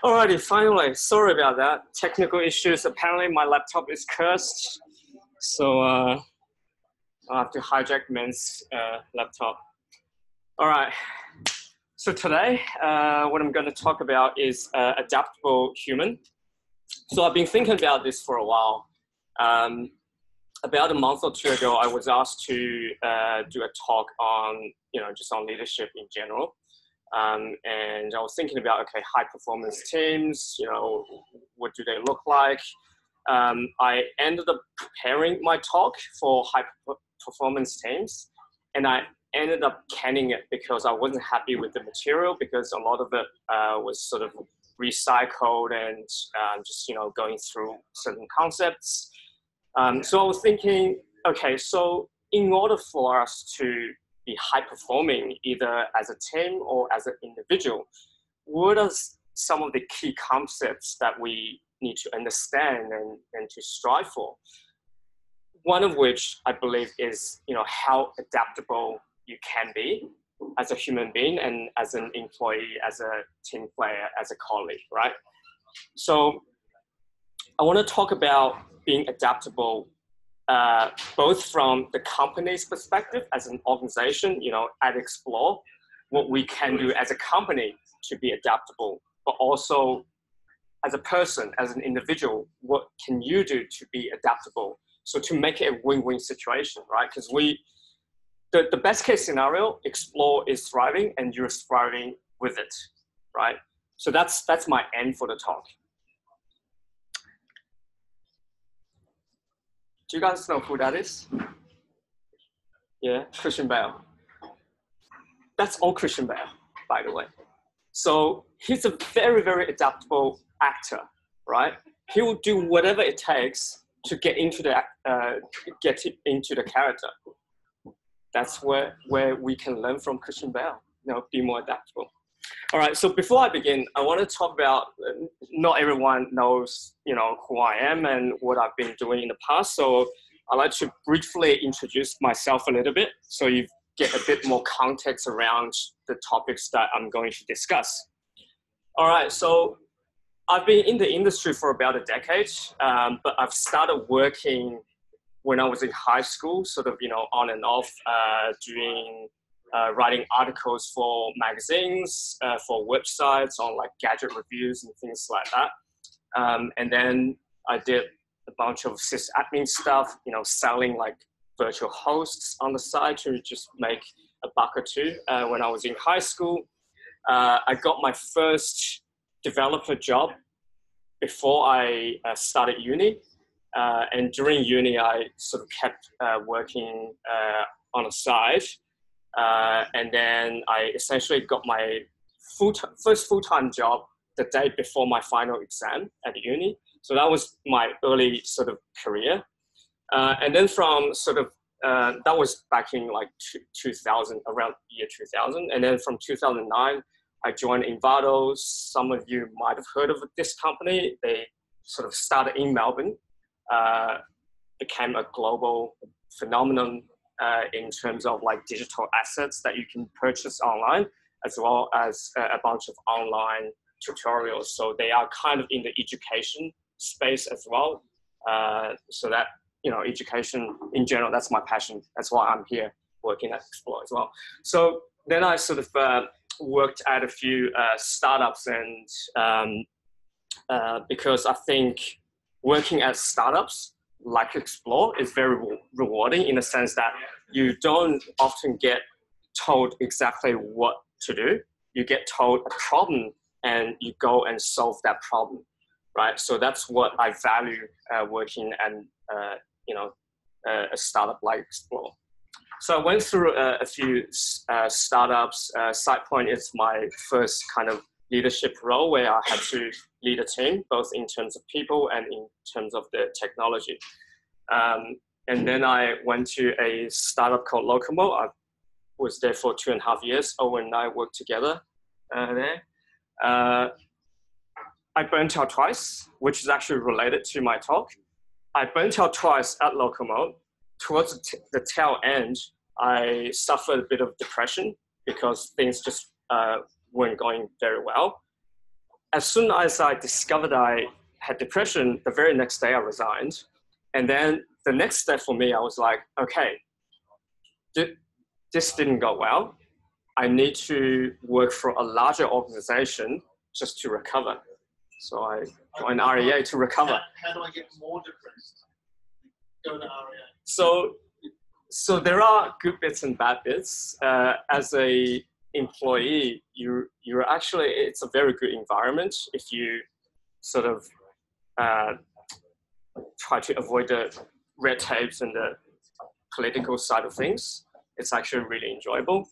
Alrighty, finally, sorry about that. Technical issues. Apparently my laptop is cursed. So I'll have to hijack Men's laptop. All right, so today what I'm going to talk about is adaptable human. So I've been thinking about this for a while. About a month or two ago, I was asked to do a talk on, just on leadership in general. And I was thinking about, okay, high performance teams, what do they look like? I ended up preparing my talk for high performance teams, and I ended up canning it because I wasn't happy with the material, because a lot of it was sort of recycled and just, going through certain concepts. So I was thinking, okay, so in order for us to be high performing, either as a team or as an individual, what are some of the key concepts that we need to understand and to strive for? One of which I believe is, how adaptable you can be as a human being and as an employee, as a team player, as a colleague, right? So I want to talk about being adaptable, both from the company's perspective as an organization, at Explore, what we can do as a company to be adaptable, but also as a person, as an individual, what can you do to be adaptable? So to make it a win-win situation, right? Because the best case scenario, Explore is thriving and you're thriving with it, right? So that's my end for the talk. Do you guys know who that is? Yeah, Christian Bale. That's all Christian Bale, by the way. So he's a very, very adaptable actor, right? He will do whatever it takes to get into the character. That's where we can learn from Christian Bale, be more adaptable. All right, so before I begin, I want to talk about, not everyone knows, who I am and what I've been doing in the past. So I'd like to briefly introduce myself a little bit so you get a bit more context around the topics that I'm going to discuss. All right, so I've been in the industry for about a decade, but I've started working when I was in high school, sort of, on and off, writing articles for magazines, for websites, on like gadget reviews and things like that. And then I did a bunch of sysadmin stuff, selling like virtual hosts on the side to just make a buck or two. When I was in high school, I got my first developer job before I started uni. And during uni, I sort of kept working on the side. And then I essentially got my first full-time job the day before my final exam at uni. So that was my early sort of career. And then from sort of, that was back in like 2000, around year 2000. And then from 2009, I joined Envato. Some of you might have heard of this company. They sort of started in Melbourne, became a global phenomenon in terms of like digital assets that you can purchase online, as well as a bunch of online tutorials. So they are kind of in the education space as well. So that, education in general, that's my passion. That's why I'm here working at Explore as well. So then I sort of worked at a few startups, and because I think working at startups like Explore is very rewarding, in the sense that you don't often get told exactly what to do. You get told a problem and you go and solve that problem, right? So that's what I value working at a startup like Explore. So I went through a few startups. SidePoint is my first kind of leadership role, where I had to lead a team, both in terms of people and in terms of the technology. And then I went to a startup called Locomo. I was there for 2.5 years. Owen and I worked together there. I burnt out twice, which is actually related to my talk. I burnt out twice at Locomo. Towards the tail end, I suffered a bit of depression because things just weren't going very well. as soon as I discovered I had depression, the very next day I resigned. And then the next step for me, I was like, okay, this didn't go well. I need to work for a larger organization just to recover. So I joined REA to recover. How do I get more depressed? Go to REA. So there are good bits and bad bits. As a employee, you're actually, it's a very good environment if you sort of try to avoid the red tapes and the political side of things. It's actually really enjoyable.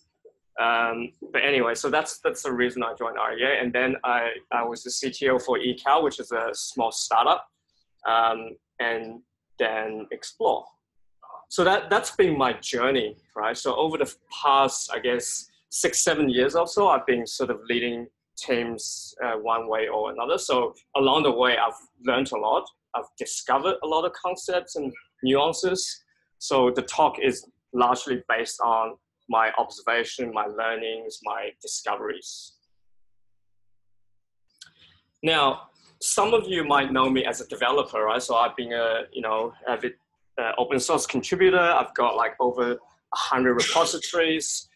But anyway, so that's the reason I joined REA. And then I was the CTO for eCal, which is a small startup, and then Explore. So that's been my journey, right? So over the past, I guess, 6-7 years or so, I've been sort of leading teams one way or another. So along the way, I've learned a lot. I've discovered a lot of concepts and nuances. So the talk is largely based on my observation, my learnings, my discoveries. Now, some of you might know me as a developer, right? So I've been a, avid open source contributor. I've got like over 100 repositories.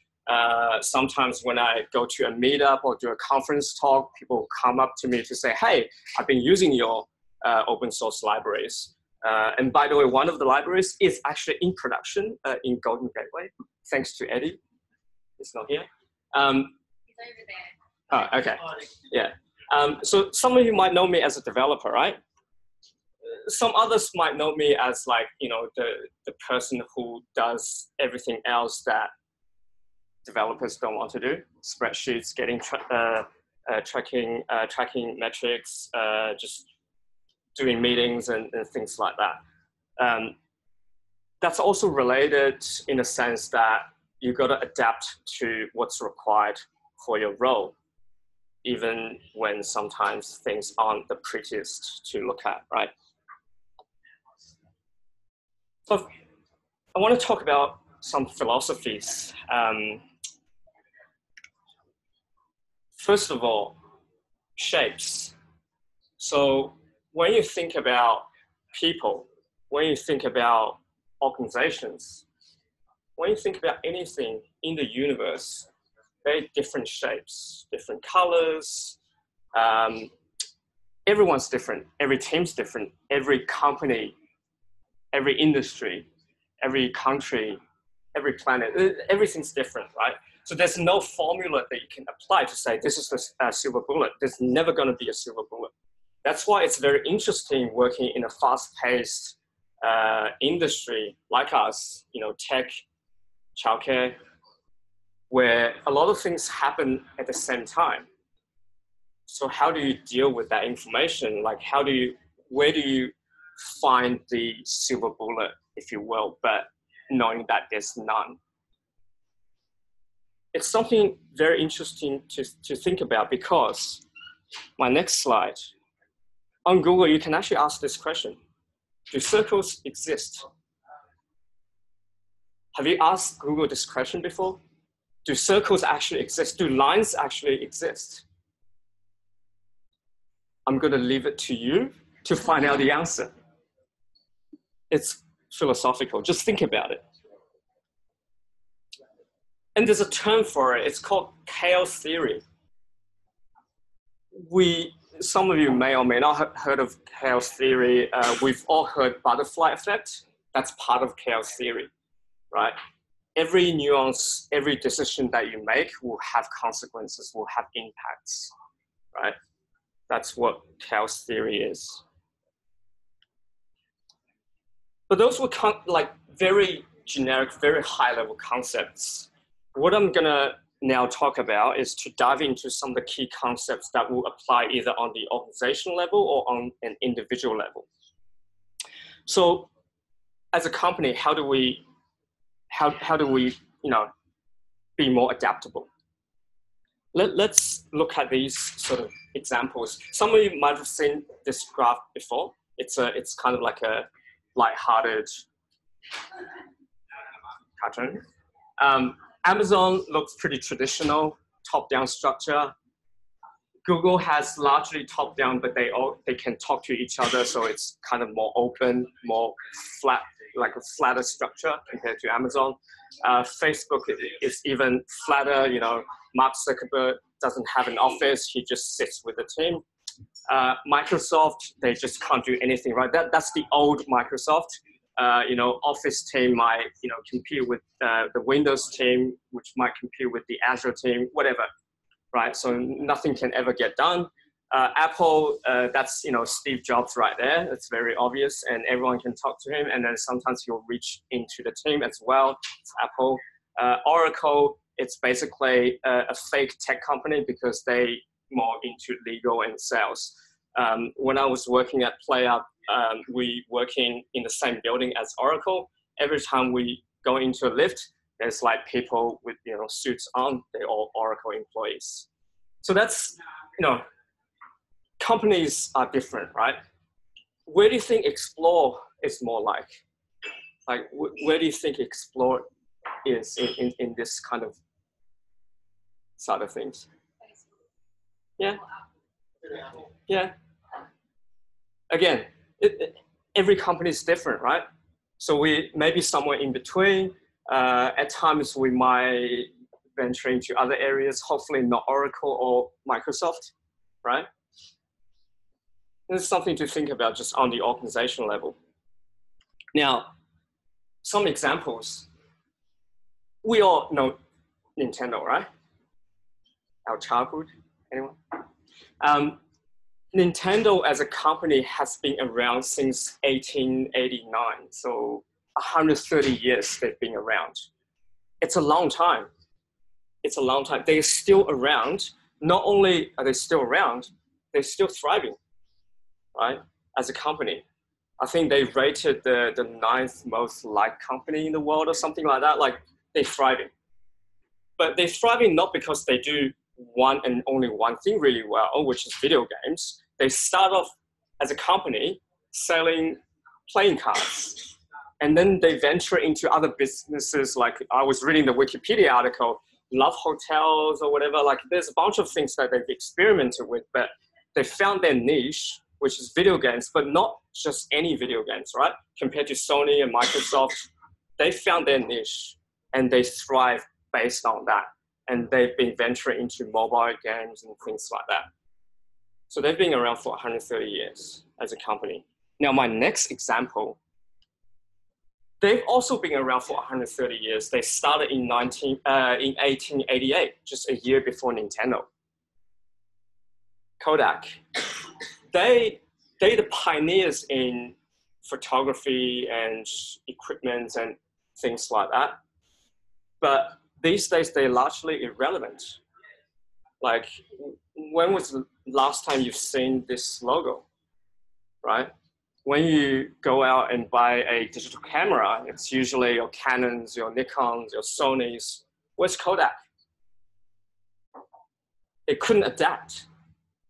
Sometimes when I go to a meetup or do a conference talk, people come up to me to say, hey, I've been using your open source libraries. And by the way, one of the libraries is actually in production in Golden Gateway, thanks to Eddie. He's not here. He's over there. Oh, okay. Yeah. So some of you might know me as a developer, right? Some others might know me as like, the person who does everything else that developers don't want to do. Spreadsheets, getting tracking metrics, just doing meetings and things like that. That's also related in the sense that you got to adapt to what's required for your role, even when sometimes things aren't the prettiest to look at, right? So I want to talk about some philosophies. First of all, shapes. So when you think about people, when you think about organizations, when you think about anything in the universe, very different shapes, different colors. Everyone's different. Every team's different. Every company, every industry, every country, every planet, everything's different, right? So there's no formula that you can apply to say, this is the silver bullet. There's never going to be a silver bullet. That's why it's very interesting working in a fast-paced industry like us, tech, childcare, where a lot of things happen at the same time. So how do you deal with that information? Like where do you find the silver bullet, if you will, but knowing that there's none? It's something very interesting to think about, because my next slide, on Google, you can actually ask this question: do circles exist? Have you asked Google this question before? Do circles actually exist? Do lines actually exist? I'm going to leave it to you to find out the answer. It's philosophical. Just think about it. And there's a term for it. It's called chaos theory. Some of you may or may not have heard of chaos theory. We've all heard butterfly effect. That's part of chaos theory, right? Every nuance, every decision that you make will have consequences, will have impacts, right? That's what chaos theory is. But those were like very generic, very high-level concepts. What I'm gonna now talk about is to dive into some of the key concepts that will apply either on the organizational level or on an individual level. So as a company, how do we be more adaptable? Let's look at these sort of examples. Some of you might have seen this graph before. It's kind of like a light-hearted cartoon. Amazon looks pretty traditional, top-down structure. Google has largely top down, but they can talk to each other, so it's kind of more open, more flat, like a flatter structure compared to Amazon. Facebook is even flatter. You know, Mark Zuckerberg doesn't have an office; he just sits with the team. Microsoft, they just can't do anything, right? That's the old Microsoft. You know, Office team might, you know, compete with the Windows team, which might compete with the Azure team, whatever, right? So nothing can ever get done. Apple, that's, you know, Steve Jobs right there. It's very obvious, and everyone can talk to him. And then sometimes he'll reach into the team as well. It's Apple. Oracle, it's basically a fake tech company because they more into legal and sales. When I was working at PlayUp, we working in the same building as Oracle. Every time we go into a lift, there's like people with, you know, suits on. They're all Oracle employees. So that's, you know, companies are different, right? Where do you think Explore is more like? Like, where do you think Explore is in this kind of side of things? Yeah. Yeah. Again, every company is different, right? So we maybe somewhere in between. At times we might venture into other areas, hopefully not Oracle or Microsoft, right? This is something to think about just on the organizational level. Now, some examples. We all know Nintendo, right? Our childhood, anyone? Nintendo as a company has been around since 1889. So 130 years they've been around. It's a long time. It's a long time. They're still around. Not only are they still around, they're still thriving, right? As a company. I think they rated the 9th most liked company in the world or something like that. Like, they're thriving. But they're thriving not because they do one and only one thing really well, which is video games. They start off as a company selling playing cards. And then they venture into other businesses. Like, I was reading the Wikipedia article, Love Hotels or whatever. Like, there's a bunch of things that they've experimented with, but they found their niche, which is video games, but not just any video games, right? Compared to Sony and Microsoft, they found their niche and they thrive based on that. And they've been venturing into mobile games and things like that. So they've been around for 130 years as a company. Now, my next example, they've also been around for 130 years. They started in 1888, just a year before Nintendo. Kodak. They're the pioneers in photography and equipment and things like that. But these days, they're largely irrelevant. Like, when was the last time you've seen this logo, right? When you go out and buy a digital camera, it's usually your Canons, your Nikons, your Sonys. Where's Kodak? They couldn't adapt.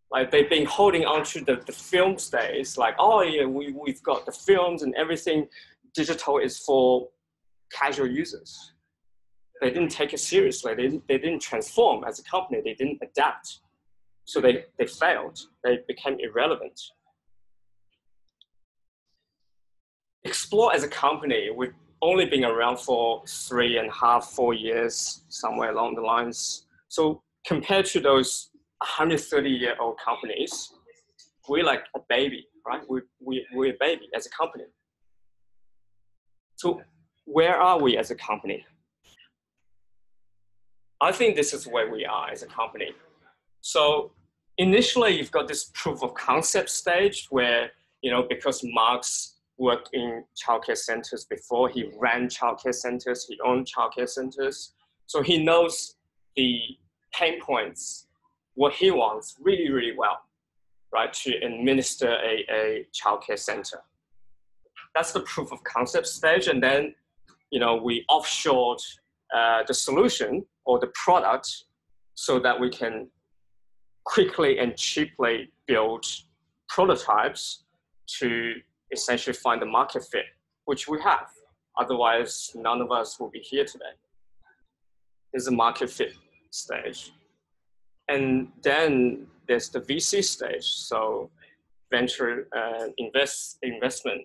Like, they've been holding on to the film days, like, oh yeah, we've got the films and everything. Digital is for casual users. They didn't take it seriously. They didn't transform as a company. They didn't adapt. So they failed. They became irrelevant. Explore as a company, we've only been around for 3.5, 4 years, somewhere along the lines. So compared to those 130-year-old companies, we're like a baby, right? We're a baby as a company. So where are we as a company? I think this is where we are as a company. So initially, you've got this proof of concept stage where, you know, because Marx worked in childcare centers before, he ran childcare centers, he owned childcare centers. So he knows the pain points, what he wants really, really well, right, to administer a childcare center. That's the proof of concept stage. And then, you know, we offshored the solution or the product so that we can quickly and cheaply build prototypes to essentially find the market fit, which we have. Otherwise, none of us will be here today. There's a market fit stage. And then there's the VC stage, so venture investment,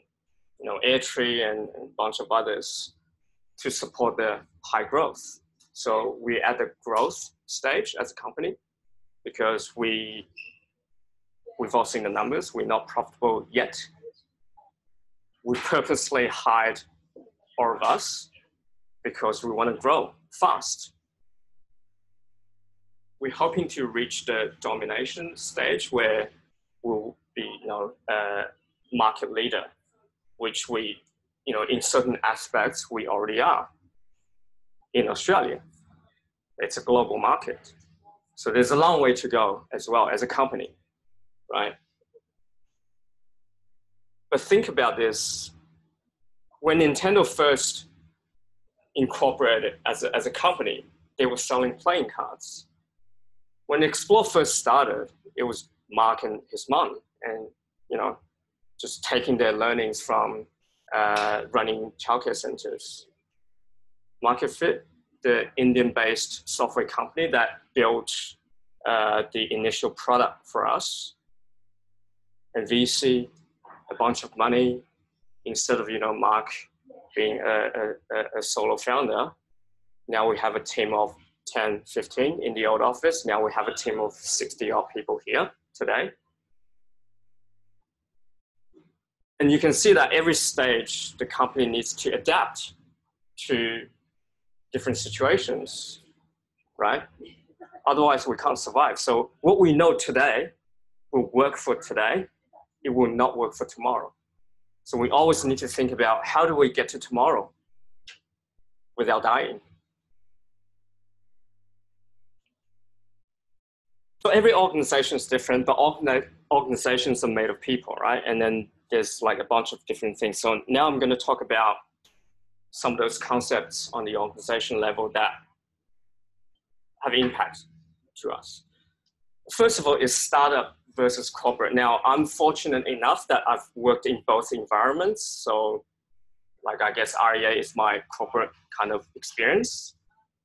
you know, Airtree and a bunch of others to support the high growth. So we're at the growth stage as a company because we've all seen the numbers. We're not profitable yet. We purposely hired all of us because we want to grow fast. We're hoping to reach the domination stage where we'll be, you know, a market leader, which we, you know, in certain aspects we already are in Australia. It's a global market. So there's a long way to go as well as a company, right? But think about this. When Nintendo first incorporated as a company, they were selling playing cards. When Explore first started, it was Mark and his mom, and you know, just taking their learnings from running childcare centers. Market Fit, the Indian-based software company that built the initial product for us, and VC, a bunch of money. Instead of, you know, Mark being a solo founder, now we have a team of 10, 15 in the old office. Now we have a team of 60 odd people here today. And you can see that every stage the company needs to adapt to different situations, right? Otherwise we can't survive. So what we know today will work for today. It will not work for tomorrow. So we always need to think about how do we get to tomorrow without dying. So every organization is different, but organizations are made of people, right? And then there's like a bunch of different things. So now I'm going to talk about some of those concepts on the organization level that have impact to us. First of all is startup versus corporate. Now, I'm fortunate enough that I've worked in both environments. So like, I guess REA is my corporate kind of experience.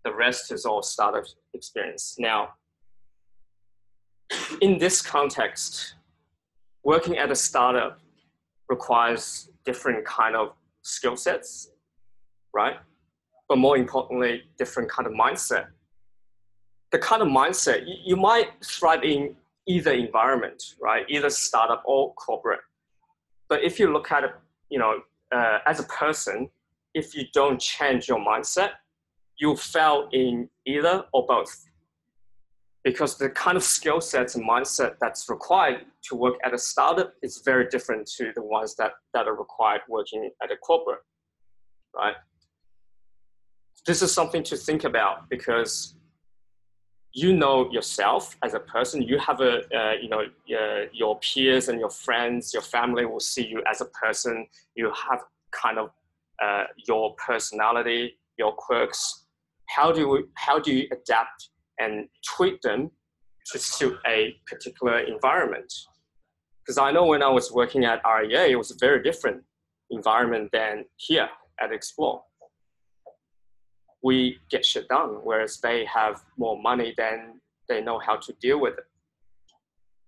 The rest is all startup experience. Now, in this context, working at a startup requires different kind of skill sets, right? But more importantly, different kind of mindset. The kind of mindset, you might thrive in either environment, right? Either startup or corporate. But if you look at it, you know, as a person, if you don't change your mindset, you'll fail in either or both. Because the kind of skill sets and mindset that's required to work at a startup is very different to the ones that are required working at a corporate, right? This is something to think about because you know yourself as a person. You have your peers and your friends, your family will see you as a person. You have kind of your personality, your quirks. How do you adapt and tweak them to suit a particular environment? Because I know when I was working at REA, it was a very different environment than here at Explore. We get shit done, whereas they have more money than they know how to deal with it.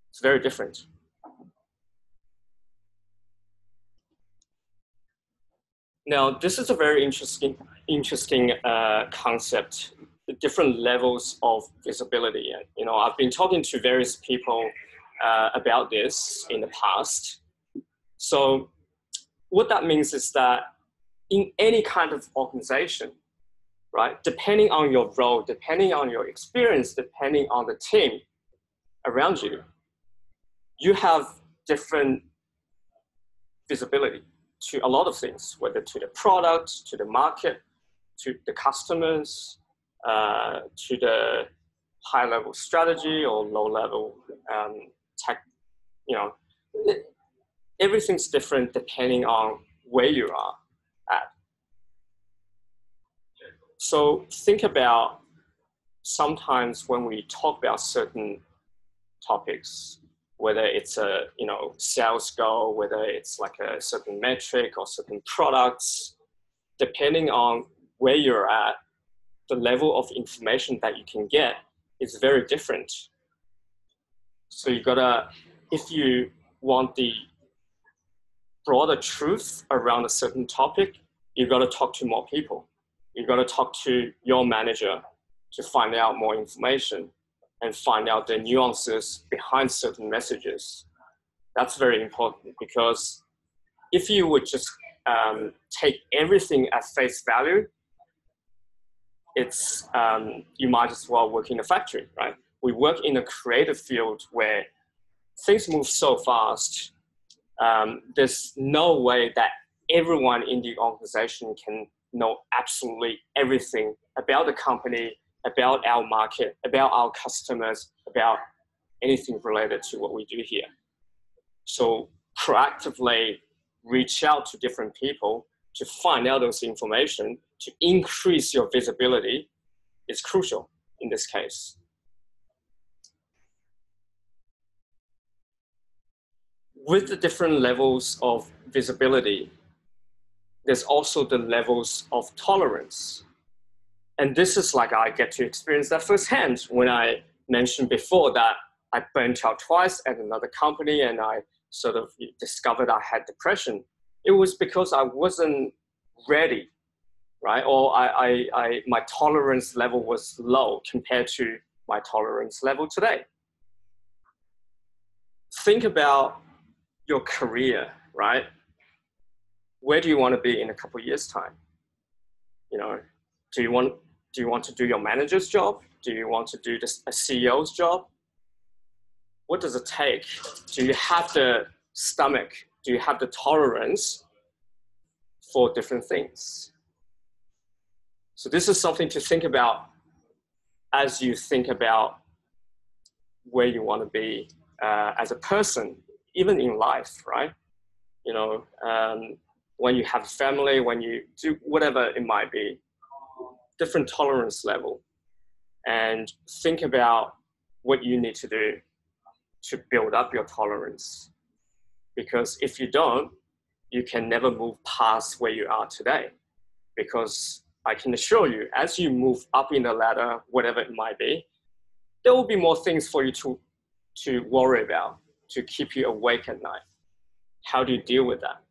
It's very different. Now, this is a very interesting concept, the different levels of visibility. And, you know, I've been talking to various people about this in the past. So what that means is that in any kind of organization, right, depending on your role, depending on your experience, depending on the team around you, you have different visibility to a lot of things, whether to the product, to the market, to the customers, to the high-level strategy or low-level tech. You know, everything's different depending on where you are at. So think about sometimes when we talk about certain topics, whether it's a sales goal, whether it's like a certain metric or certain products, depending on where you're at, the level of information that you can get is very different. So you gotta, if you want the broader truth around a certain topic, you gotta talk to more people. You gotta talk to your manager to find out more information and find out the nuances behind certain messages. That's very important, because if you would just take everything at face value, it's you might as well work in a factory, right? We work in a creative field where things move so fast. There's no way that everyone in the organization can know absolutely everything about the company, about our market, about our customers, about anything related to what we do here. So proactively reach out to different people to find out those information, to increase your visibility is crucial in this case. With the different levels of visibility, there's also the levels of tolerance. And this is like I get to experience that firsthand when I mentioned before that I burnt out twice at another company and I sort of discovered I had depression. It was because I wasn't ready, right? Or my tolerance level was low compared to my tolerance level today. Think about your career, right? Where do you want to be in a couple of years' time? You know, do you want to do your manager's job? Do you want to do a CEO's job? What does it take? Do you have the stomach? Do you have the tolerance for different things? So this is something to think about as you think about where you want to be as a person, even in life, right? You know, when you have a family, when you do whatever it might be, different tolerance level, and think about what you need to do to build up your tolerance. Because if you don't, you can never move past where you are today. Because I can assure you, as you move up in the ladder, whatever it might be, there will be more things for you to worry about, to keep you awake at night. How do you deal with that?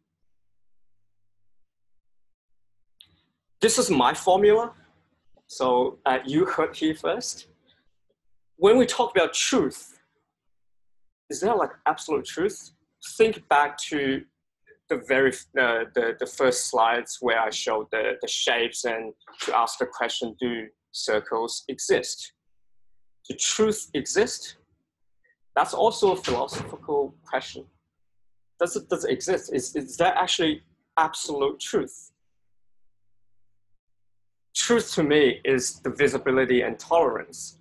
This is my formula. So you heard here first. When we talk about truth, is there like absolute truth? Think back to the first slides where I showed the shapes and to ask the question, do circles exist? Do truth exist? That's also a philosophical question. Does it exist? Is there actually absolute truth? Truth to me is the visibility and tolerance.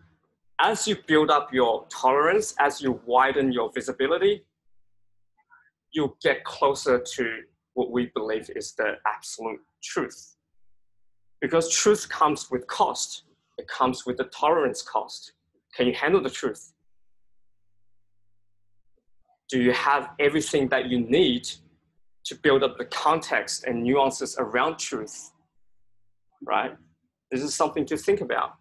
As you build up your tolerance, as you widen your visibility, you'll get closer to what we believe is the absolute truth. Because truth comes with cost. It comes with the tolerance cost. Can you handle the truth? Do you have everything that you need to build up the context and nuances around truth, right? This is something to think about.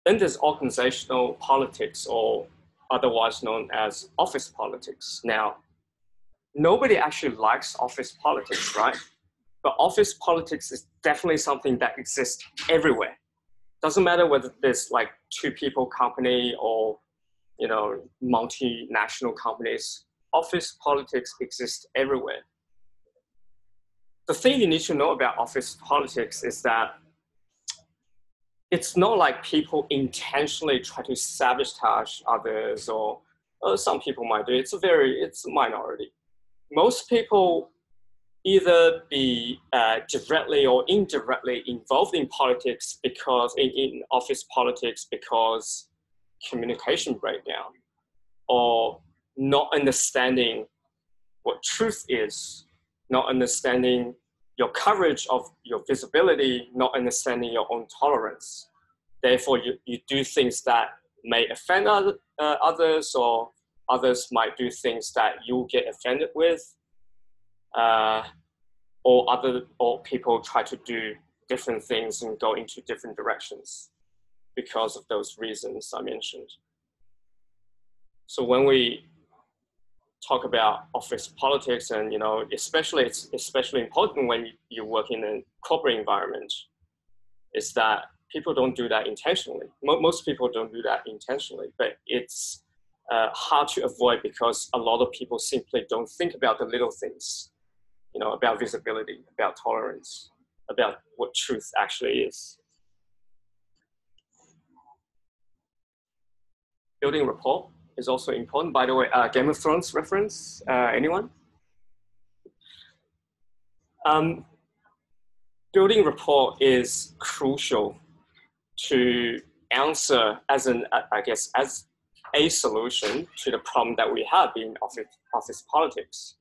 Then there's organizational politics, or otherwise known as office politics. Now, nobody actually likes office politics, right? But office politics is definitely something that exists everywhere. Doesn't matter whether there's like 2 people company or, you know, multinational companies. Office politics exists everywhere. The thing you need to know about office politics is that it's not like people intentionally try to sabotage others, or some people might do. It's a minority. Most people either be directly or indirectly involved in politics because in office politics because communication breakdown, or not understanding what truth is, not understanding your coverage of your visibility, not understanding your own tolerance. Therefore, you do things that may offend others, or others might do things that you'll get offended with, or people try to do different things and go into different directions because of those reasons I mentioned. So when we talk about office politics, and it's especially important when you work in a corporate environment, is that people don't do that intentionally. Most people don't do that intentionally, but it's hard to avoid because a lot of people simply don't think about the little things, about visibility, about tolerance, about what truth actually is. Building rapport is also important. By the way, Game of Thrones reference, anyone? Building rapport is crucial to answer as a solution to the problem that we have in office politics,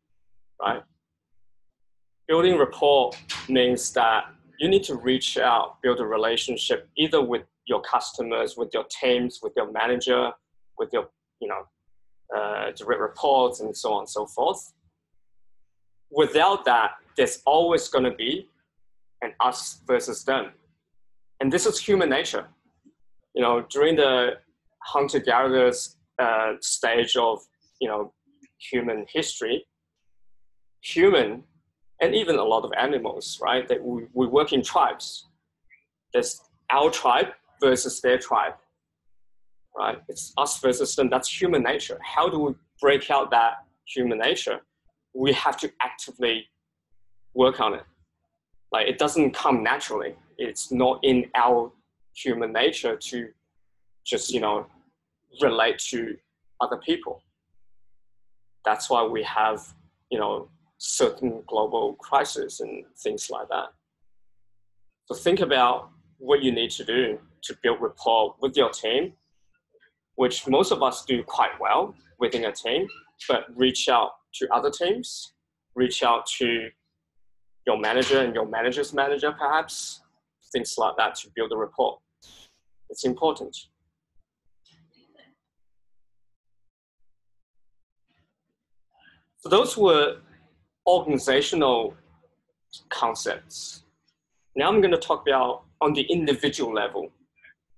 right? Building rapport means that you need to reach out, build a relationship either with your customers, with your teams, with your manager, with your direct reports, and so on and so forth. Without that, there's always going to be an us versus them. And this is human nature. During the hunter-gatherers stage of human history, human, and even a lot of animals, right? That we work in tribes. There's our tribe versus their tribe, right? It's us versus them. That's human nature. How do we break out that human nature? We have to actively work on it. Like, it doesn't come naturally. It's not in our human nature to just, relate to other people. That's why we have, certain global crises and things like that. So think about what you need to do to build rapport with your team, which most of us do quite well within a team, but reach out to other teams, reach out to your manager and your manager's manager, perhaps, things like that to build a rapport. It's important. So those were organizational concepts. Now I'm going to talk about, on the individual level,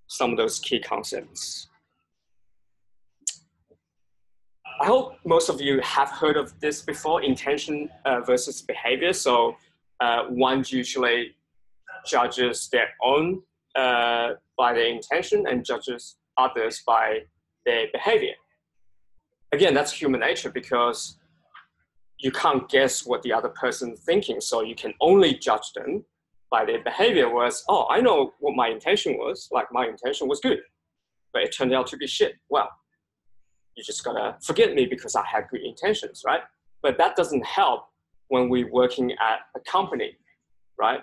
some of those key concepts. I hope most of you have heard of this before, intention versus behavior. So one usually judges their own by their intention and judges others by their behavior. Again, that's human nature because you can't guess what the other person's thinking, so you can only judge them by their behavior. Whereas, I know what my intention was, like my intention was good, but it turned out to be shit. Well, you just gotta forgive me because I had good intentions, right? But that doesn't help when we're working at a company, right?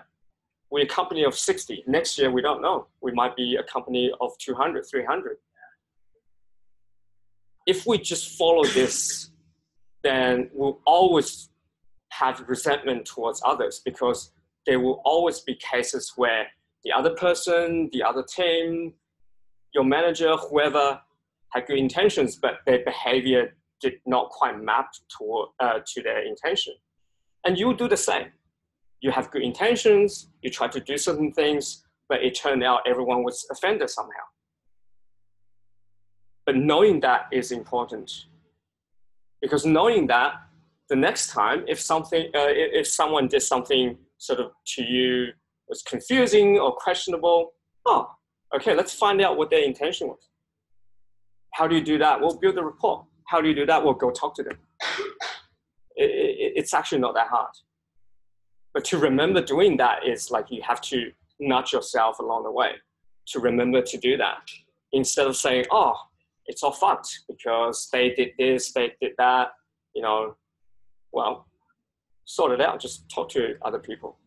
We're a company of 60. Next year, we don't know. We might be a company of 200, 300. If we just follow this, then we'll always have resentment towards others because there will always be cases where the other person, the other team, your manager, whoever had good intentions, but their behavior did not quite map to their intention. And you do the same. You have good intentions, you try to do certain things, but it turned out everyone was offended somehow. But knowing that is important. Because knowing that, the next time, if someone did something sort of to you was confusing or questionable, okay, let's find out what their intention was. How do you do that? We'll build a rapport. How do you do that? We'll go talk to them. It's actually not that hard. But to remember doing that is like you have to nudge yourself along the way to remember to do that. Instead of saying, it's all fucked because they did this, they did that, well, sort it out. Just talk to other people.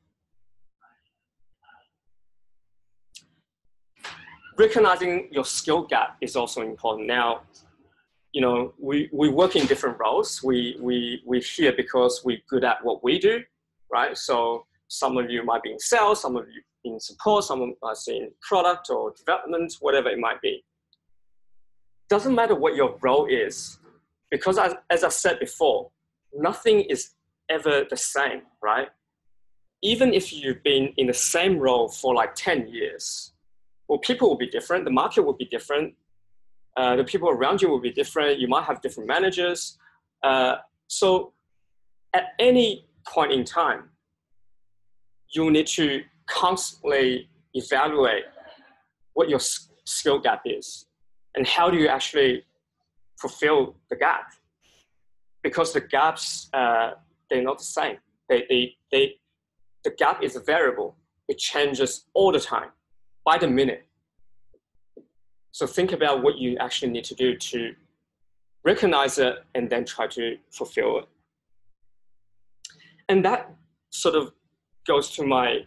Recognizing your skill gap is also important. Now, we work in different roles. We're here because we're good at what we do, right? So some of you might be in sales, some of you in support, some of us in product or development, whatever it might be. Doesn't matter what your role is, because as I said before, nothing is ever the same, right? even if you've been in the same role for like 10 years, well, people will be different, the market will be different, the people around you will be different, you might have different managers. So at any point in time, you need to constantly evaluate what your skill gap is and how do you actually fulfill the gap. Because the gaps, they're not the same. The gap is a variable. It changes all the time, by the minute. So think about what you actually need to do to recognize it and then try to fulfill it. And that sort of goes to my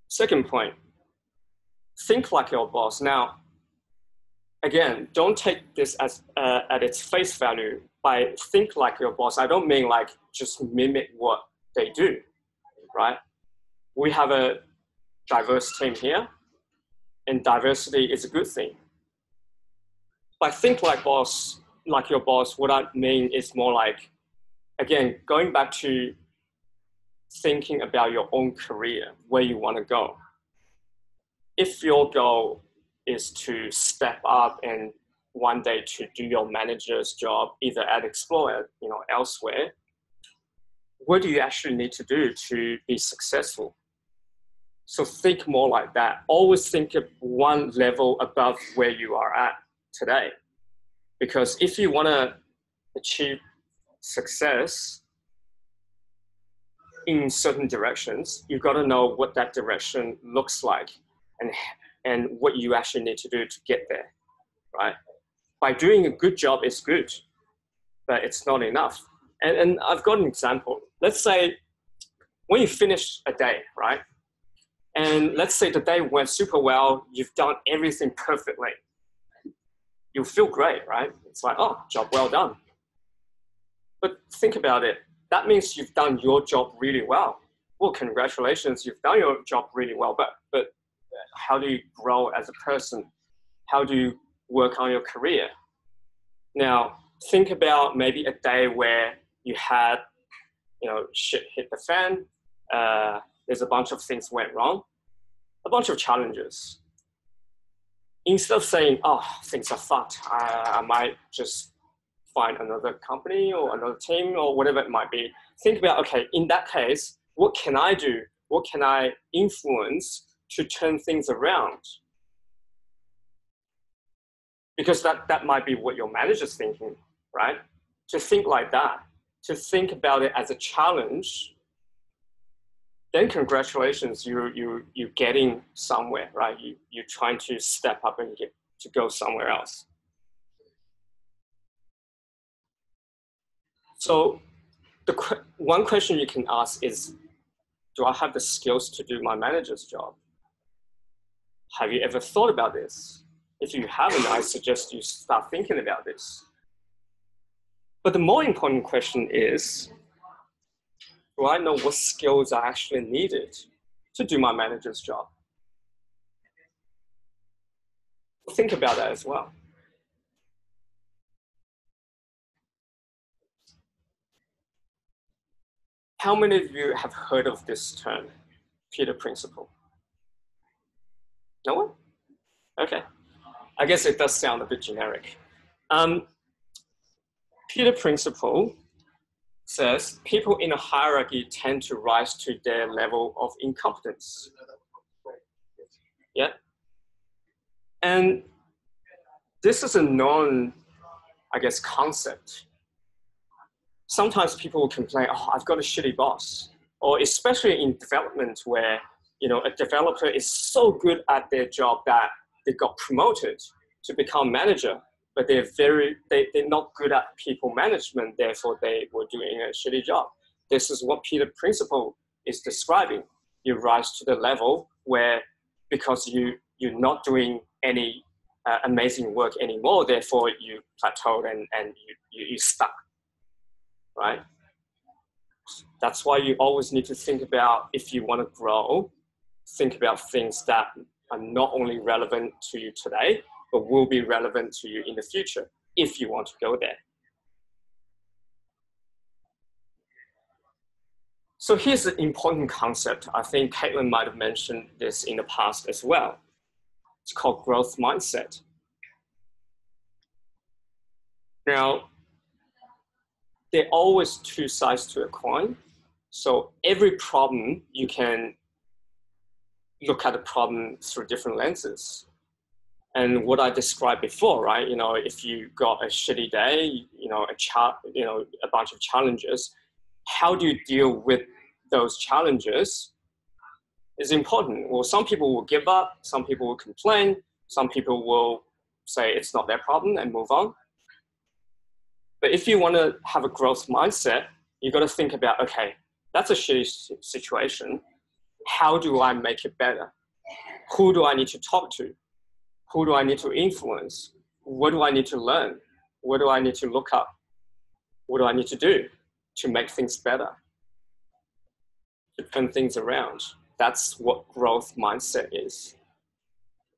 second point. Think like your boss. Now, again, don't take this as at its face value. By think like your boss, I don't mean like just mimic what they do, right? We have a diverse team here, and diversity is a good thing. By think like your boss, what I mean is more like, again, going back to thinking about your own career, where you want to go. If your goal is to step up and one day to do your manager's job, either at Explore, elsewhere, what do you actually need to do to be successful? So think more like that. Always think of one level above where you are at today. Because if you want to achieve success in certain directions, you've got to know what that direction looks like and what you actually need to do to get there, right? By doing a good job is good, but it's not enough. And I've got an example. Let's say when you finish a day, right? And let's say the day went super well, you've done everything perfectly. You feel great, right? It's like, oh, job well done. But think about it. That means you've done your job really well. Well, congratulations, you've done your job really well, but how do you grow as a person? How do you work on your career? Now, think about maybe a day where you had, shit hit the fan. There's a bunch of things went wrong, a bunch of challenges. Instead of saying, oh, things are fucked, I might just find another company or another team or whatever it might be. Think about, okay, in that case, what can I do? What can I influence to turn things around? Because that might be what your manager's thinking, right? To think like that, to think about it as a challenge, then congratulations, you're getting somewhere, right? You're trying to step up and get to go somewhere else. So one question you can ask is, do I have the skills to do my manager's job? Have you ever thought about this? If you haven't, I suggest you start thinking about this. But the more important question is, do I know what skills are actually needed to do my manager's job? Think about that as well. How many of you have heard of this term, Peter Principle? No one? Okay. I guess it does sound a bit generic. Peter Principle says people in a hierarchy tend to rise to their level of incompetence. Yeah. And this is a known, I guess, concept. Sometimes people will complain, oh, I've got a shitty boss. Or especially in development where, a developer is so good at their job that they got promoted to become manager, but they're not good at people management, therefore they were doing a shitty job. This is what Peter Principle is describing. You rise to the level where, because you're not doing any amazing work anymore, therefore you plateaued and you stuck, right? That's why you always need to think about, if you want to grow, think about things that are not only relevant to you today, but will be relevant to you in the future if you want to go there. So here's an important concept. I think Caitlin might have mentioned this in the past as well. It's called growth mindset. Now, there are always two sides to a coin. So every problem, you can look at the problem through different lenses. And what I described before, right? If you got a shitty day, a bunch of challenges, how do you deal with those challenges is important. Well, some people will give up, some people will complain, some people will say it's not their problem and move on. But if you want to have a growth mindset, you got to think about, okay, that's a shitty situation. How do I make it better? Who do I need to talk to? Who do I need to influence? What do I need to learn? What do I need to look up? What do I need to do to make things better? To turn things around. That's what growth mindset is.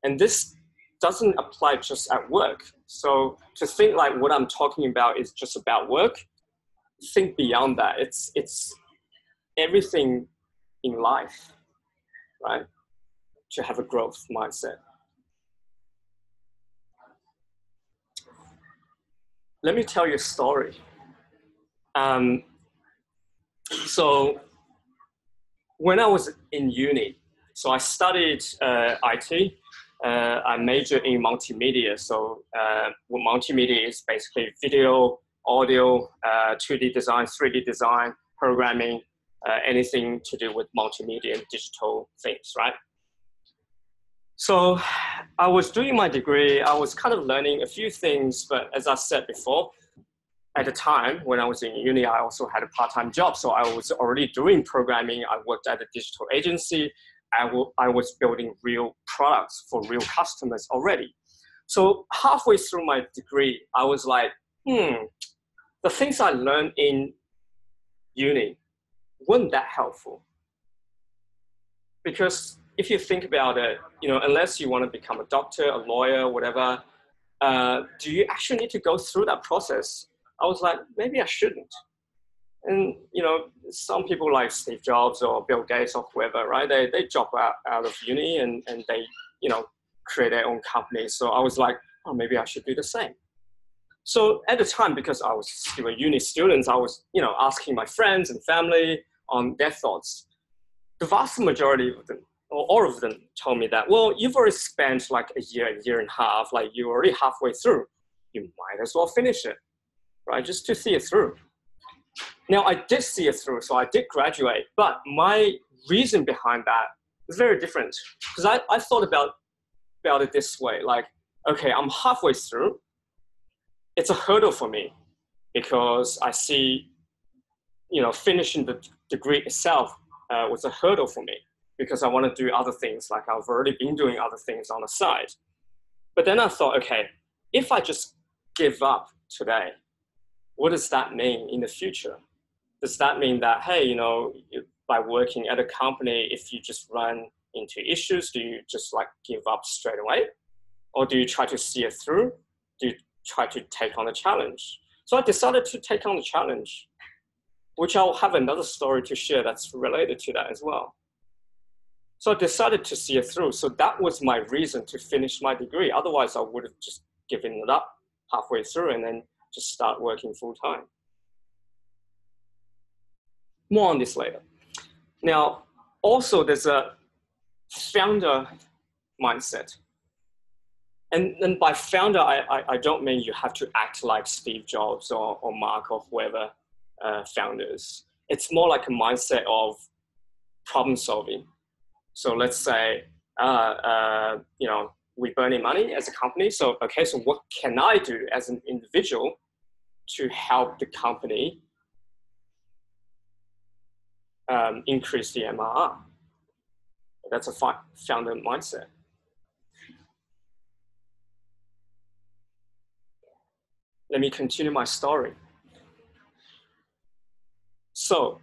And this doesn't apply just at work. So to think like what I'm talking about is just about work, think beyond that. It's everything in life, right? To have a growth mindset. Let me tell you a story. So when I was in uni, so I studied IT. I majored in multimedia. So what multimedia is basically video, audio, 2D design, 3D design, programming, anything to do with multimedia and digital things, right? So I was doing my degree. I was kind of learning a few things, but as I said before, at the time when I was in uni, I also had a part-time job. So I was already doing programming. I worked at a digital agency. I was building real products for real customers already. So halfway through my degree, I was like, the things I learned in uni weren't that helpful. Because if you think about it, unless you want to become a doctor, a lawyer, whatever, do you actually need to go through that process? I was like, maybe I shouldn't. And, some people like Steve Jobs or Bill Gates or whoever, right? They drop out of uni and they, create their own company. So I was like, oh, maybe I should do the same. So at the time, because I was still a uni student, I was, asking my friends and family on their thoughts. The vast majority of them, or all of them, told me that, well, you've already spent like a year and a half, like you're already halfway through. You might as well finish it, right? Just to see it through. Now, I did see it through, so I did graduate, but my reason behind that is very different. Because I thought about it this way, like, okay, I'm halfway through. It's a hurdle for me because I see, finishing the degree itself was a hurdle for me because I want to do other things, like I've already been doing other things on the side. But then I thought, okay, if I just give up today, what does that mean in the future? Does that mean that, hey, by working at a company, if you just run into issues, do you just like give up straight away? Or do you try to see it through? Do you try to take on a challenge? So I decided to take on the challenge, which I'll have another story to share that's related to that as well. So I decided to see it through. So that was my reason to finish my degree. Otherwise, I would have just given it up halfway through and then just start working full time. More on this later. Now, also there's a founder mindset. And by founder, I don't mean you have to act like Steve Jobs or Mark or whoever founders. It's more like a mindset of problem solving. So let's say, we're burning money as a company. So, okay, so what can I do as an individual to help the company increase the MRR? That's a founder mindset. Let me continue my story. So,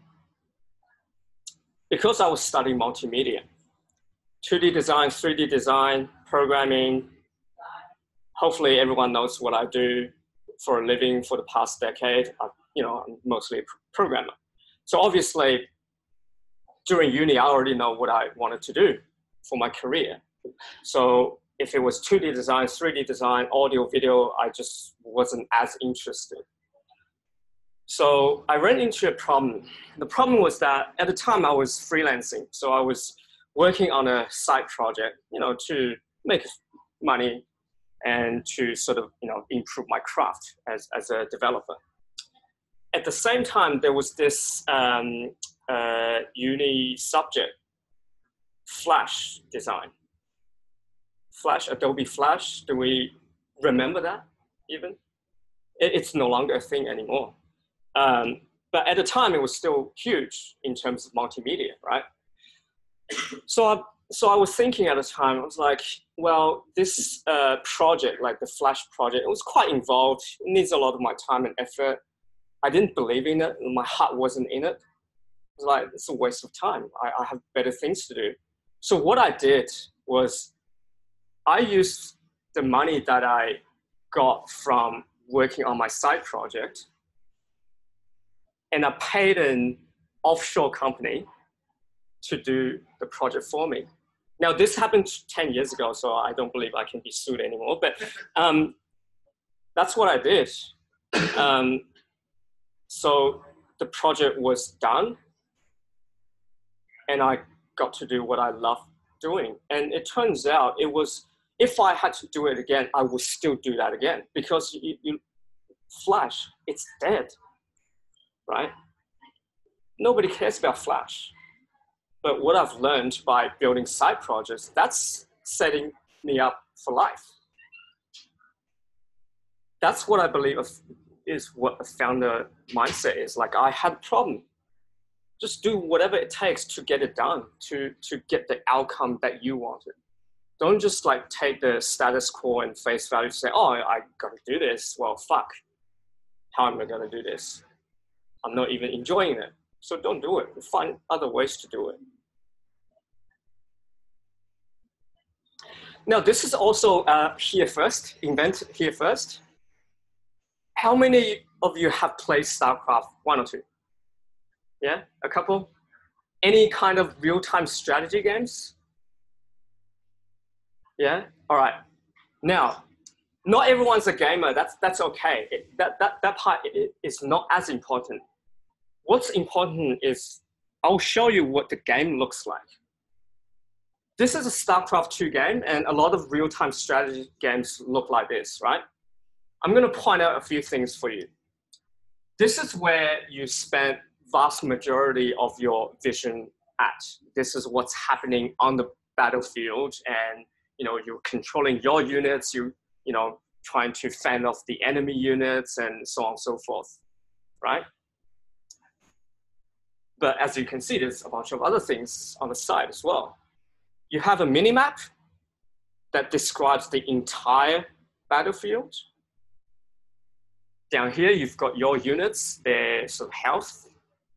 because I was studying multimedia, 2D design, 3D design, programming, hopefully everyone knows what I do for a living for the past decade. I'm mostly a programmer. So obviously, during uni, I already know what I wanted to do for my career. So if it was 2D design, 3D design, audio, video, I just wasn't as interested. So I ran into a problem. The problem was that at the time I was freelancing. So I was working on a side project, to make money and to sort of, improve my craft as a developer. At the same time, there was this uni subject, Flash design. Flash, Adobe Flash, do we remember that even? It's no longer a thing anymore. But at the time, it was still huge in terms of multimedia, right? So I was thinking at the time, I was like, well, this project, like the Flash project, it was quite involved. It needs a lot of my time and effort. I didn't believe in it. My heart wasn't in it. I was like, it's a waste of time. I have better things to do. So what I did was I used the money that I got from working on my side project, and I paid an offshore company to do the project for me. Now, this happened 10 years ago, so I don't believe I can be sued anymore, but that's what I did. So the project was done, and I got to do what I love doing. And it turns out it was, if I had to do it again, I would still do that again, because Flash, it's dead, right? Nobody cares about Flash. But what I've learned by building side projects, that's setting me up for life. That's what I believe is what a founder mindset is. Like, I had a problem. Just do whatever it takes to get it done, to get the outcome that you wanted. Don't just like take the status quo and face value, say, oh, I gotta do this. Well, fuck, how am I gonna do this? I'm not even enjoying it. So don't do it. Find other ways to do it. Now, this is also here first, invent here first. How many of you have played Starcraft 1 or 2? Yeah, a couple? Any kind of real-time strategy games? Yeah, all right. Now, not everyone's a gamer, that's okay. That part is not as important. What's important is, I'll show you what the game looks like. This is a Starcraft 2 game, and a lot of real-time strategy games look like this, right? I'm gonna point out a few things for you. This is where you spend vast majority of your vision at. This is what's happening on the battlefield, and you're controlling your units, trying to fend off the enemy units, and so on and so forth, right? But as you can see, there's a bunch of other things on the side as well. You have a mini-map that describes the entire battlefield. Down here, you've got your units, their sort of health.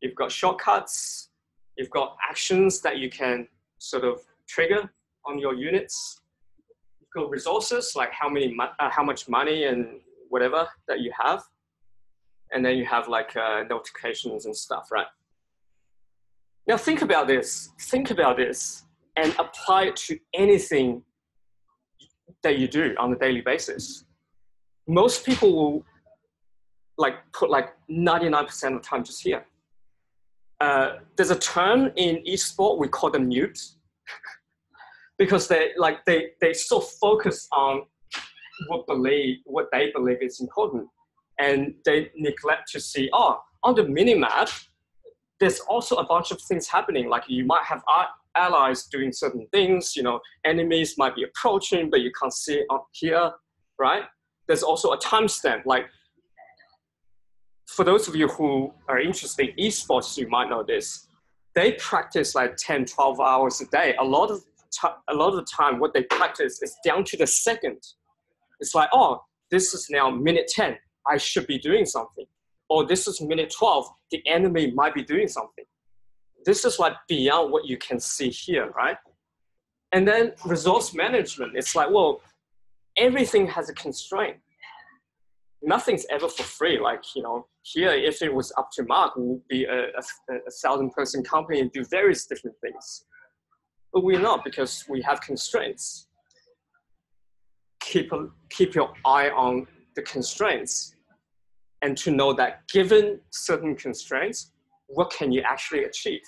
You've got shortcuts. You've got actions that you can sort of trigger on your units. You've got resources, like how much money and whatever that you have. And then you have like notifications and stuff, right? Now think about this. Think about this and apply it to anything that you do on a daily basis. Most people will put 99% of the time just here. There's a term in eSport, we call them noobs, because they so focus on what they believe is important, and they neglect to see, on the minimap, there's also a bunch of things happening. Like, you might have allies doing certain things, enemies might be approaching, but you can't see it up here, right? There's also a timestamp. Like, for those of you who are interested in esports, you might know this. They practice like 10, 12 hours a day. A lot of the time, what they practice is down to the second. It's like, this is now minute 10. I should be doing something. Or this is minute 12. The enemy might be doing something. This is like beyond what you can see here, right? And then resource management. It's like, well, everything has a constraint. nothing's ever for free. Like, you know, here, if it was up to Mark, we would be a 1,000-person company and do various different things. But we're not, because we have constraints. Keep your eye on the constraints, and to know that given certain constraints, what can you actually achieve?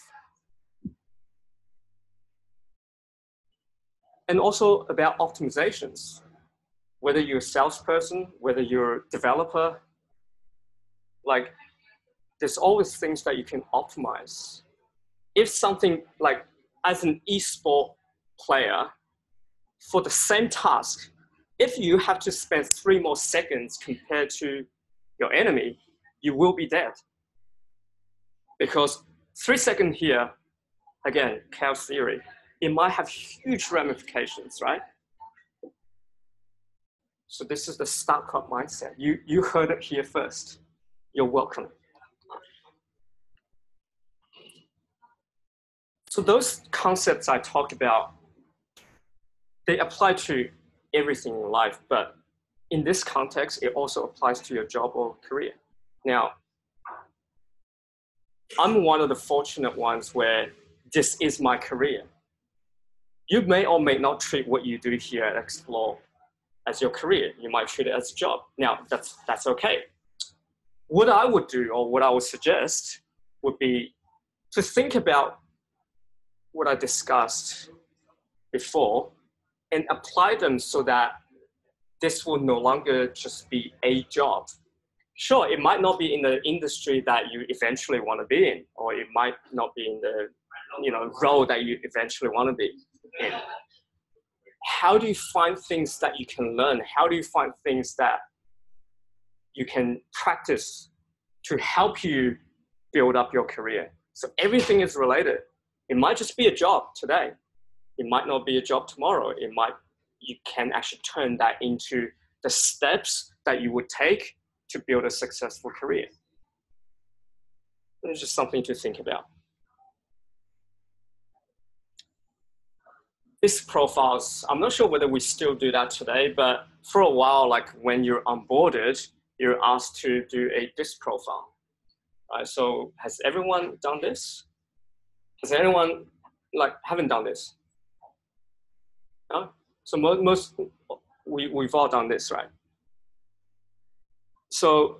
And also about optimizations. Whether you're a salesperson, whether you're a developer, like, there's always things that you can optimize. If something, like, as an esport player, for the same task, if you have to spend 3 more seconds compared to your enemy, you will be dead. Because 3 seconds here, again, chaos theory, it might have huge ramifications, right? So this is the Starcraft mindset. You heard it here first. You're welcome. So those concepts I talked about, they apply to everything in life, but in this context, it also applies to your job or career. Now, I'm one of the fortunate ones where this is my career. You may or may not treat what you do here at Explore as your career. You might treat it as a job. Now, that's okay. What I would do, or what I would suggest, would be to think about what I discussed before and apply them so that this will no longer just be a job. Sure, it might not be in the industry that you eventually want to be in, or it might not be in the, you know, role that you eventually want to be in. How do you find things that you can learn? How do you find things that you can practice to help you build up your career? So everything is related. It might just be a job today. It might not be a job tomorrow. You can actually turn that into the steps that you would take to build a successful career. It's just something to think about. DISC profiles, I'm not sure whether we still do that today, but for a while, like when you're onboarded, you're asked to do a DISC profile. Right, so has everyone done this? Has anyone haven't done this? No? So we've all done this, right? So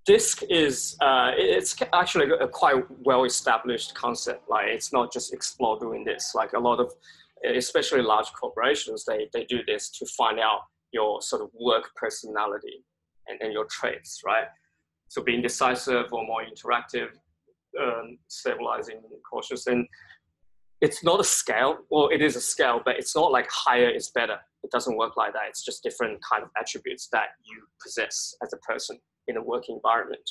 DISC is, it's actually a quite well-established concept. Like, it's not just Explore doing this. Like, a lot of, especially large corporations, they do this to find out your sort of work personality and your traits, right? So being decisive or more interactive, stabilizing, cautious. And it's not a scale. Well, it is a scale, but it's not like higher is better. It doesn't work like that. It's just different kind of attributes that you possess as a person in a work environment.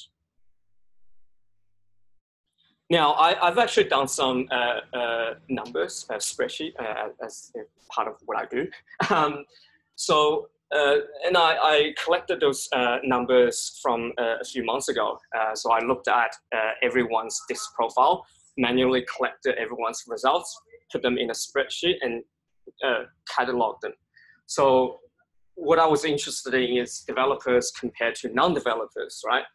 Now, I've actually done some numbers, spreadsheet, as part of what I do. And I collected those numbers from a few months ago. So I looked at everyone's DISC profile, manually collected everyone's results, put them in a spreadsheet, and cataloged them. So what I was interested in is developers compared to non-developers, right?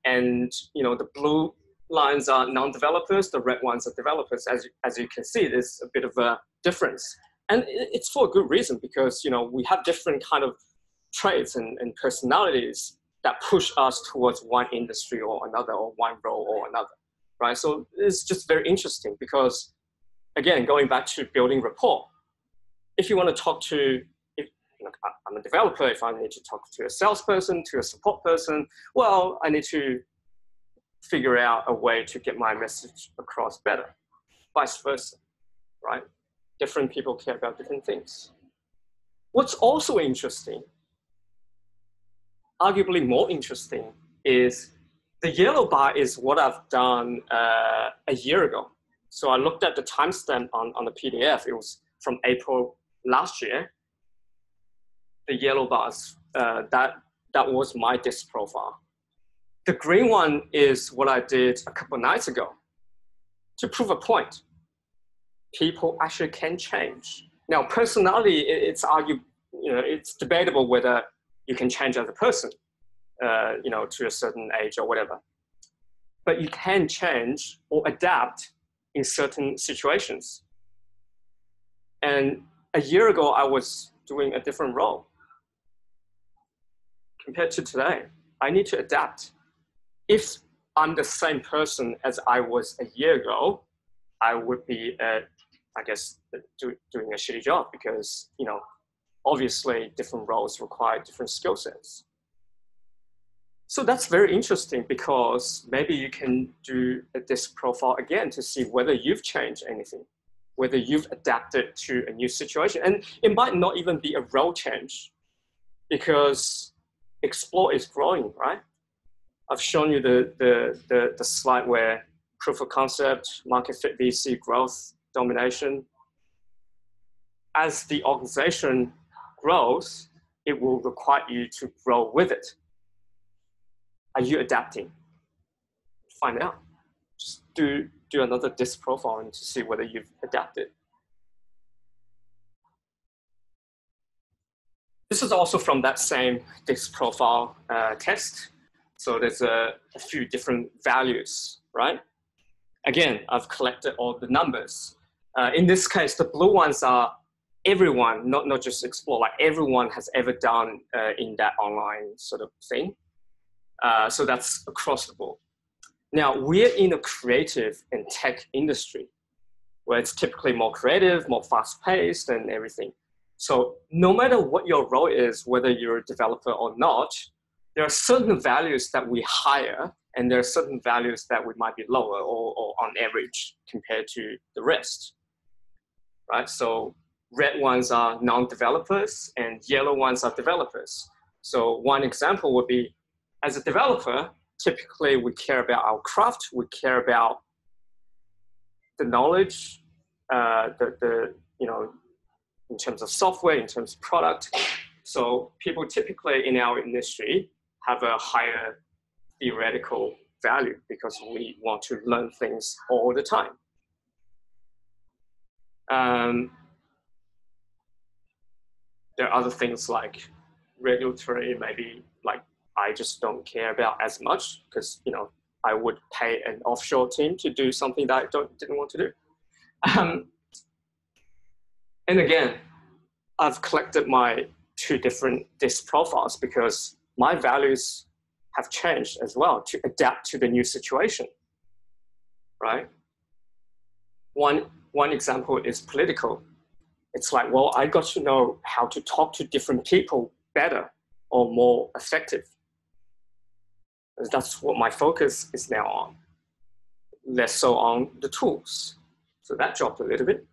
And you know, the blue lines are non-developers, the red ones are developers. As you can see, there's a bit of a difference. And it's for a good reason, because, you know, we have different kind of traits and personalities that push us towards one industry or another, or one role or another, right? So it's just very interesting because, again, going back to building rapport, if you want to talk to, I'm a developer, if I need to talk to a salesperson, to a support person, well, I need to figure out a way to get my message across better, vice versa, right? Different people care about different things. What's also interesting, arguably more interesting, is the yellow bar is what I've done a year ago. So I looked at the timestamp on the PDF. It was from April last year. The yellow bars, that was my DISC profile. The green one is what I did a couple of nights ago to prove a point. People actually can change. Now, personality, it's debatable whether You can change as a person, you know, to a certain age or whatever. But you can change or adapt in certain situations. And a year ago, I was doing a different role. Compared to today, I need to adapt. If I'm the same person as I was a year ago, I would be, I guess, doing a shitty job because, you know, obviously different roles require different skill sets. So that's very interesting because maybe you can do a DISC profile again to see whether you've changed anything, whether you've adapted to a new situation. And it might not even be a role change because Explore is growing, right? I've shown you the slide where proof of concept, market fit, VC, growth, domination. As the organization grows, it will require you to grow with it. Are you adapting? Find out. Just do another DISC profile and to see whether you've adapted. This is also from that same DISC profile test. So there's a few different values, right? Again, I've collected all the numbers. In this case, the blue ones are everyone, not just Explore, like everyone has ever done in that online sort of thing. So that's across the board. Now, we're in a creative and tech industry where it's typically more creative, more fast-paced and everything. So no matter what your role is, whether you're a developer or not, there are certain values that we hire and there are certain values that we might be lower or on average compared to the rest, right? So red ones are non-developers and yellow ones are developers. So one example would be, as a developer, typically we care about our craft, we care about the knowledge, you know, in terms of software, in terms of product. So people typically in our industry have a higher theoretical value because we want to learn things all the time. There are other things like regulatory, maybe like I just don't care about as much because, you know, I would pay an offshore team to do something that I didn't want to do. And again, I've collected my two different DISC profiles because my values have changed as well to adapt to the new situation, right? One example is political. It's like, well, I got to know how to talk to different people better or more effective. That's what my focus is now on, less so on the tools. So that dropped a little bit.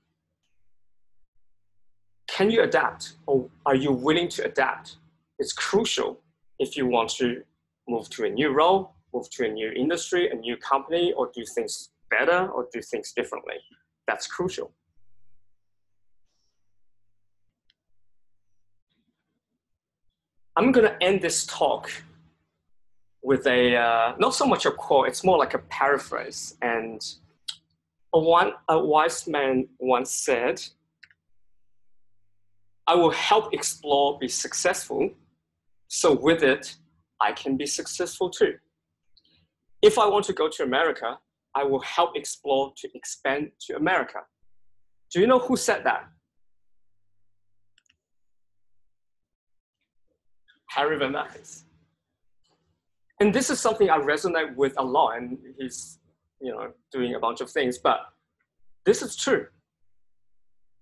Can you adapt, or are you willing to adapt? It's crucial if you want to move to a new role, move to a new industry, a new company, or do things better or do things differently. That's crucial. I'm going to end this talk with a, not so much a quote, it's more like a paraphrase. And a wise man once said, I will help Explore be successful, so with it, I can be successful too. If I want to go to America, I will help Explore to expand to America. Do you know who said that? Harry Van Marcus. And this is something I resonate with a lot, and he's, you know, doing a bunch of things, but this is true.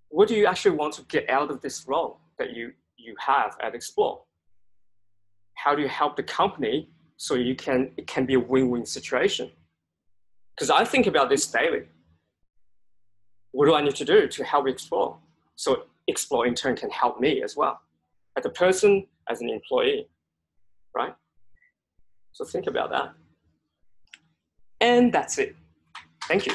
What do you actually want to get out of this role that you have at Explore? How do you help the company so it can be a win-win situation? Because I think about this daily. What do I need to do to help Explore? So Explore in turn can help me as well, as a person, as an employee, right? So think about that. And that's it. Thank you.